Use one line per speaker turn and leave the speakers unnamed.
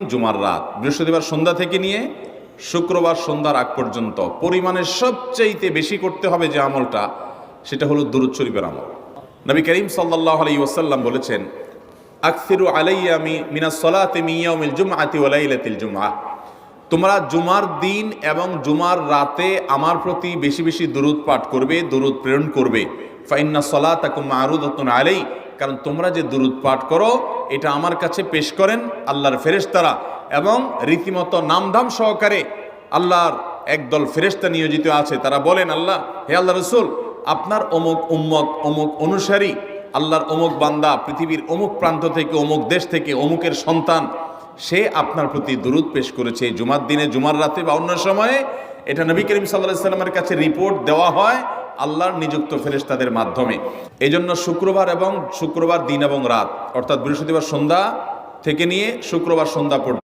জুমার রাত, বৃহস্পতিবার সন্ধ্যা থেকে নিয়ে শুক্রবার সন্ধ্যার আগ পর্যন্ত পরিমাণের সবচাইতে বেশি করতে হবে যে আমলটা, সেটা হলো দুরূদ শরীফের আমল। নবী করিম সাল্লাল্লাহু আলাইহি ওয়াসাল্লাম বলেছেন, আকসিরু আলাইয়া মিনাস সালাতি মিন ইয়াউমিল জুমআতি ওয়া লাইলাতিল জুমআহ, তোমরা জুমার দিন এবং জুমার রাতে আমার প্রতি বেশি বেশি দুরূদ পাঠ করবে, দুরূদ প্রেরণ করবে। ফা ইন্না সালাতাকুম মা'রুদাতুন আলাই, কারণ তোমরা যে দুরূদ পাঠ করো এটা আমার কাছে পেশ করেন আল্লাহর ফেরেশতারা, এবং রীতিমতো নামধাম সহকারে আল্লাহর একদল ফেরেশতা নিয়োজিত আছে। তারা বলেন, আল্লাহ, হে আল্লাহ রসুল, আপনার অমুক উম্মত, অমুক অনুসারী, আল্লাহর অমুক বান্দা পৃথিবীর অমুক প্রান্ত থেকে, অমুক দেশ থেকে, অমুকের সন্তান, সে আপনার প্রতি দুরূদ পেশ করেছে জুমার দিনে, জুমার রাতে বা অন্য সময়ে। এটা নবী করিম সাল্লাল্লাহু আলাইহি ওয়াসাল্লামের কাছে রিপোর্ট দেওয়া হয় আল্লাহর নিযুক্ত ফেরেশতাদের মাধ্যমে। এই জন্য শুক্রবার দিন এবং রাত, অর্থাৎ বৃহস্পতিবার সন্ধ্যা থেকে নিয়ে শুক্রবার সন্ধ্যা পর্যন্ত